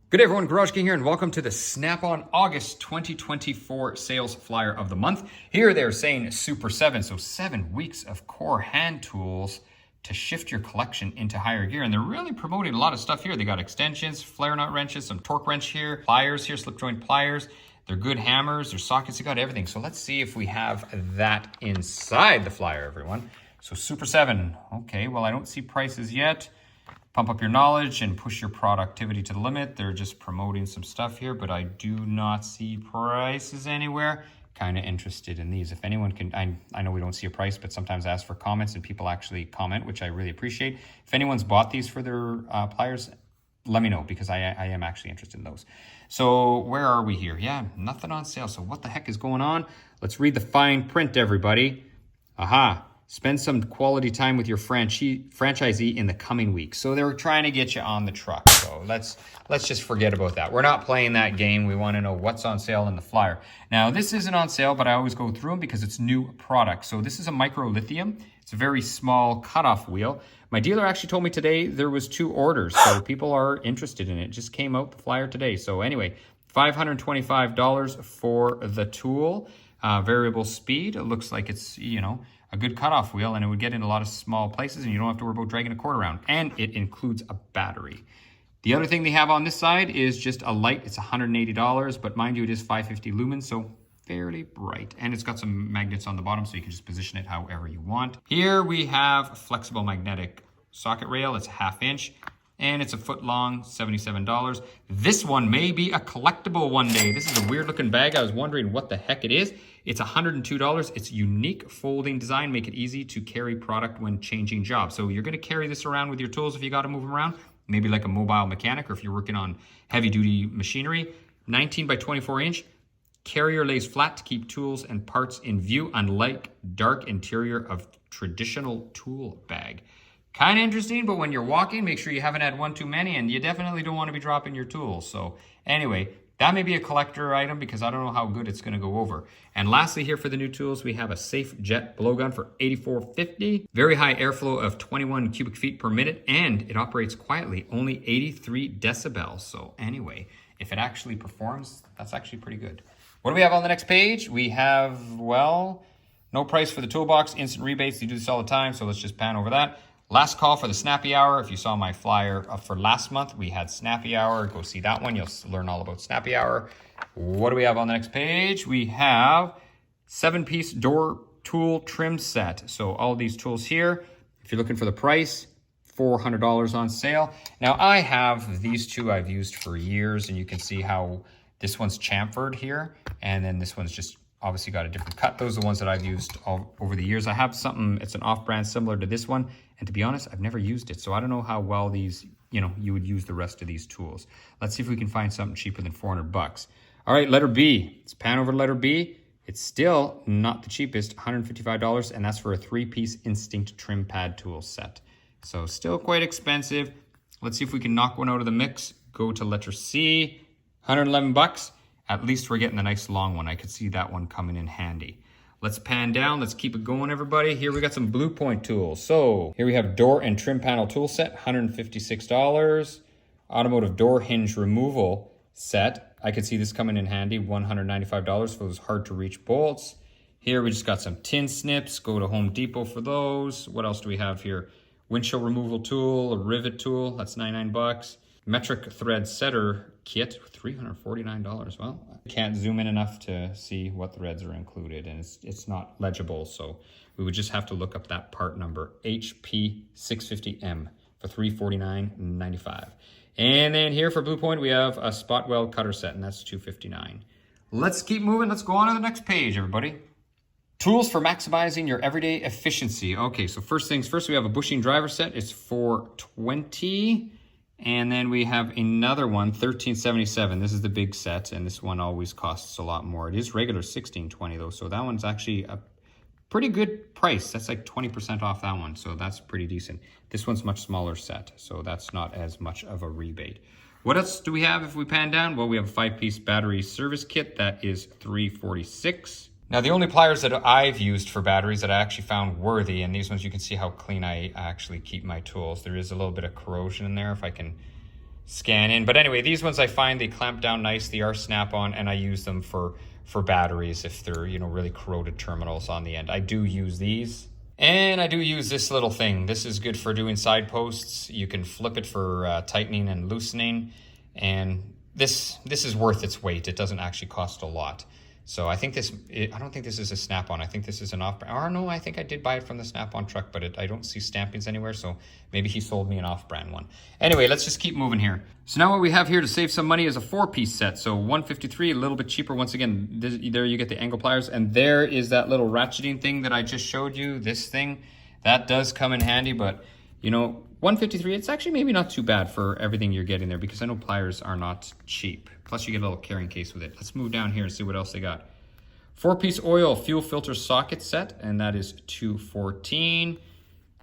Good day everyone, GarageKing here, and welcome to the Snap-on August 2024 sales flyer of the month. Here they're saying Super 7, so 7 weeks of core hand tools to shift your collection into higher gear. And they're really promoting a lot of stuff here. They got extensions, flare nut wrenches, some torque wrench here, pliers here, slip joint pliers. They're good hammers, their sockets, they got everything. So let's see if we have that inside the flyer, everyone. So Super 7, okay, well I don't see prices yet. Pump up your knowledge and push your productivity to the limit. They're just promoting some stuff here, but I do not see prices anywhere. Kind of interested in these. If anyone can, I know we don't see a price, but sometimes I ask for comments and people actually comment, which I really appreciate. If anyone's bought these for their pliers, let me know because I am actually interested in those. So where are we here? Yeah, nothing on sale. So what the heck is going on? Let's read the fine print, everybody. Aha. Spend some quality time with your franchisee in the coming weeks. So they're trying to get you on the truck. So let's just forget about that. We're not playing that game. We want to know what's on sale in the flyer. Now, this isn't on sale, but I always go through them because it's new product. So this is a microlithiun. It's a very small cutoff wheel. My dealer actually told me today there was 2 orders. So people are interested in it. It just came out the flyer today. So anyway, $525 for the tool. Variable speed. It looks like it's, a good cutoff wheel, and it would get in a lot of small places and you don't have to worry about dragging a cord around. And it includes a battery. The other thing they have on this side is just a light. It's $180, but mind you, it is 550 lumens, so fairly bright. And it's got some magnets on the bottom, so you can just position it however you want. Here we have a flexible magnetic socket rail. It's a 1/2 inch. And it's a foot long, $77. This one may be a collectible one day. This is a weird looking bag. I was wondering what the heck it is. It's $102. It's unique folding design, make it easy to carry product when changing jobs. So you're gonna carry this around with your tools if you gotta move them around, maybe like a mobile mechanic or if you're working on heavy duty machinery. 19 by 24 inch. Carrier lays flat to keep tools and parts in view, unlike dark interior of traditional tool bag. Kind of interesting, but when you're walking, make sure you haven't had one too many, and you definitely don't want to be dropping your tools. So anyway, that may be a collector item because I don't know how good it's going to go over. And lastly here for the new tools, we have a Safe Jet blowgun for $84.50. Very high airflow of 21 cubic feet per minute, and it operates quietly, only 83 decibels. So anyway, if it actually performs, that's actually pretty good. What do we have on the next page? We have, well, no price for the toolbox, instant rebates. You do this all the time, so let's just pan over that. Last call for the Snappy Hour. If you saw my flyer for last month, we had Snappy Hour. Go see that one. You'll learn all about Snappy Hour. What do we have on the next page? We have 7-piece door tool trim set. So all these tools here, if you're looking for the price, $400 on sale. Now I have these 2 I've used for years, and you can see how this one's chamfered here, and then this one's just obviously got a different cut. Those are the ones that I've used all over the years. I have something, it's an off-brand similar to this one. And to be honest, I've never used it. So I don't know how well these, you would use the rest of these tools. Let's see if we can find something cheaper than $400. All right, letter B. Let's pan over to letter B. It's still not the cheapest, $155. And that's for a 3-piece Instinct trim pad tool set. So still quite expensive. Let's see if we can knock one out of the mix. Go to letter C, $111. At least we're getting the nice long one. I could see that one coming in handy. Let's pan down. Let's keep it going, everybody. Here we got some Blue Point tools. So here we have door and trim panel tool set, $156. Automotive door hinge removal set. I could see this coming in handy, $195 for those hard to reach bolts. Here we just got some tin snips. Go to Home Depot for those. What else do we have here? Windshield removal tool, a rivet tool. That's $99. Metric thread setter kit, $349. Well, I can't zoom in enough to see what threads are included, and it's not legible, so we would just have to look up that part number, HP650M for $349.95. And then here for Blue Point, we have a spot weld cutter set, and that's $259. Let's keep moving. Let's go on to the next page, everybody. Tools for maximizing your everyday efficiency. Okay, so first things first, we have a bushing driver set. It's $420. And then we have another one, $1377. This is the big set, and this one always costs a lot more. It is regular $1620 though, so that one's actually a pretty good price. That's like 20% off that one, so that's pretty decent. This one's much smaller set, so that's not as much of a rebate. What else do we have if we pan down? Well, we have a 5-piece battery service kit. That is $346. Now, the only pliers that I've used for batteries that I actually found worthy, and these ones you can see how clean I actually keep my tools. There is a little bit of corrosion in there. If I can scan in. But anyway, these ones I find they clamp down nice. They are snap-on, and I use them for batteries if they're, you know, really corroded terminals on the end. I do use these. And I do use this little thing. This is good for doing side posts. You can flip it for tightening and loosening. And this is worth its weight. It doesn't actually cost a lot. So I think I don't think this is a Snap-on. I think this is an off-brand. Or no, I think I did buy it from the Snap-on truck, but I don't see stampings anywhere. So maybe he sold me an off-brand one. Anyway, let's just keep moving here. So now what we have here to save some money is a 4-piece set. So $153, a little bit cheaper. Once again, there you get the angle pliers. And there is that little ratcheting thing that I just showed you, this thing. That does come in handy, but you know, $153, it's actually maybe not too bad for everything you're getting there, because I know pliers are not cheap. Plus you get a little carrying case with it. Let's move down here and see what else they got. 4-piece oil fuel filter socket set, and that is $214.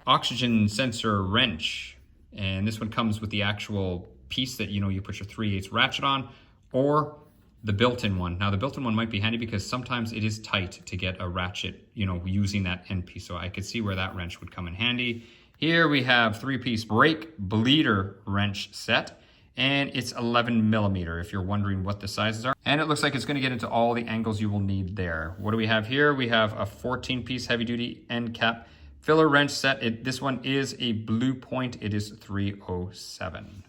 Oxygen sensor wrench, and this one comes with the actual piece that, you know, you put your 3/8 ratchet on, or the built-in one. Now the built-in one might be handy because sometimes it is tight to get a ratchet, you know, using that end piece. So I could see where that wrench would come in handy. Here we have 3-piece brake bleeder wrench set, and it's 11 millimeter if you're wondering what the sizes are. And it looks like it's going to get into all the angles you will need there. What do we have here? We have a 14-piece heavy-duty end cap filler wrench set. This one is a Blue Point. It is $307.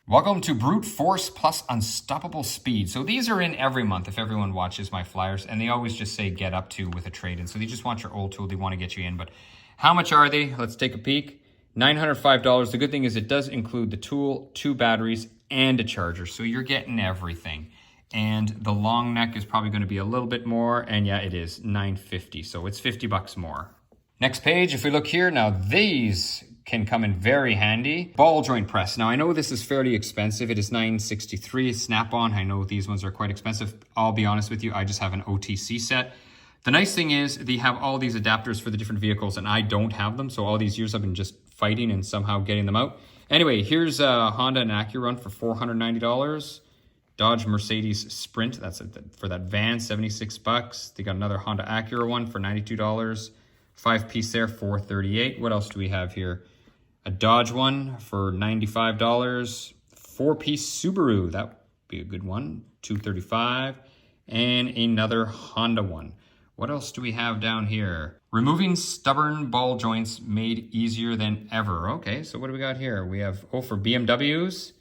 Welcome to Brute Force plus Unstoppable Speed. So these are in every month if everyone watches my flyers, and they always just say get up to with a trade-in. So they just want your old tool, they want to get you in. But how much are they? Let's take a peek. $905. The good thing is it does include the tool, 2 batteries, and a charger. So you're getting everything. And the long neck is probably going to be a little bit more, and yeah, it is $950. So it's $50 more. Next page, if we look here, now these can come in very handy. Ball joint press. Now I know this is fairly expensive. It is $963 Snap-on. I know these ones are quite expensive. I'll be honest with you, I just have an OTC set. The nice thing is they have all these adapters for the different vehicles, and I don't have them. So all these years I've been just fighting and somehow getting them out. Anyway, here's a Honda and Acura one for $490. Dodge Mercedes Sprint, that's for that van, $76. They got another Honda Acura one for $92. 5-piece there, $438. What else do we have here? A Dodge one for $95. 4-piece Subaru, that would be a good one, $235. And another Honda one. What else do we have down here? Removing stubborn ball joints made easier than ever. Okay, so what do we got here? We have, for BMWs,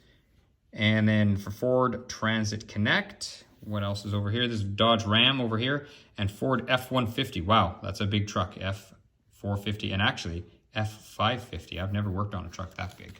and then for Ford Transit Connect. What else is over here? This is Dodge Ram over here, and Ford F-150. Wow, that's a big truck, F-450, and actually F-550. I've never worked on a truck that big.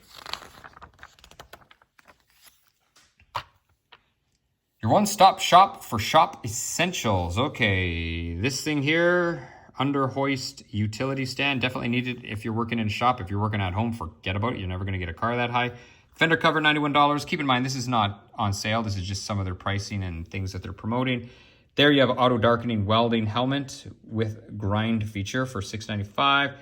Your one-stop shop for shop essentials. Okay, this thing here, under hoist utility stand, definitely needed if you're working in a shop. If you're working at home, forget about it. You're never gonna get a car that high. Fender cover, $91. Keep in mind, this is not on sale. This is just some of their pricing and things that they're promoting. There you have auto darkening welding helmet with grind feature for $695.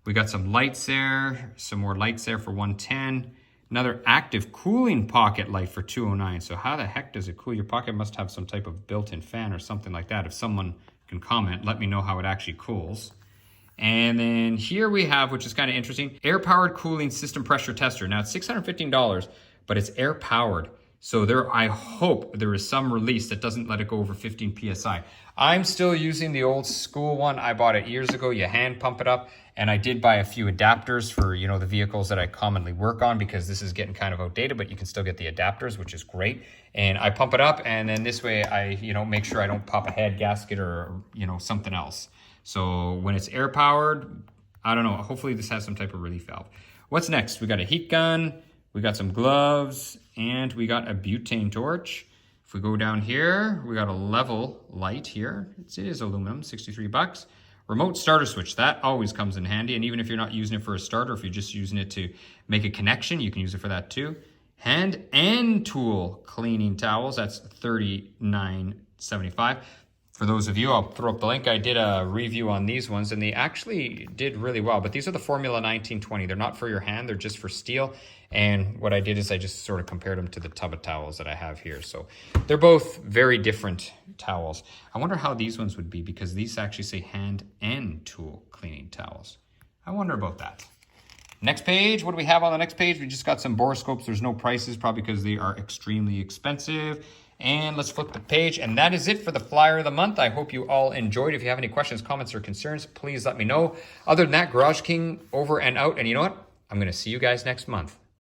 We got some lights there, some more lights there for $110. Another active cooling pocket light for $209. So how the heck does it cool? Your pocket must have some type of built-in fan or something like that. If someone can comment, let me know how it actually cools. And then here we have, which is kind of interesting, air-powered cooling system pressure tester. Now it's $615, but it's air-powered. So I hope there is some release that doesn't let it go over 15 PSI. I'm still using the old school one. I bought it years ago. You hand pump it up. And I did buy a few adapters for, you know, the vehicles that I commonly work on, because this is getting kind of outdated, but you can still get the adapters, which is great. And I pump it up, and then this way I, you know, make sure I don't pop a head gasket or, you know, something else. So when it's air powered, I don't know, hopefully this has some type of relief valve. What's next? We got a heat gun, we got some gloves, and we got a butane torch. If we go down here, we got a level light here. It is aluminum, $63. Remote starter switch, that always comes in handy. And even if you're not using it for a starter, if you're just using it to make a connection, you can use it for that too. Hand and tool cleaning towels, that's $39.75. For those of you, I'll throw up the link. I did a review on these ones, and they actually did really well. But these are the Formula 1920. They're not for your hand, they're just for steel. And what I did is I just sort of compared them to the tub of towels that I have here. So they're both very different towels. I wonder how these ones would be, because these actually say hand and tool cleaning towels. I wonder about that. Next page, what do we have on the next page? We just got some borescopes. There's no prices, probably because they are extremely expensive. And let's flip the page. And that is it for the flyer of the month. I hope you all enjoyed. If you have any questions, comments, or concerns, please let me know. Other than that, GarageKing over and out. And you know what? I'm going to see you guys next month.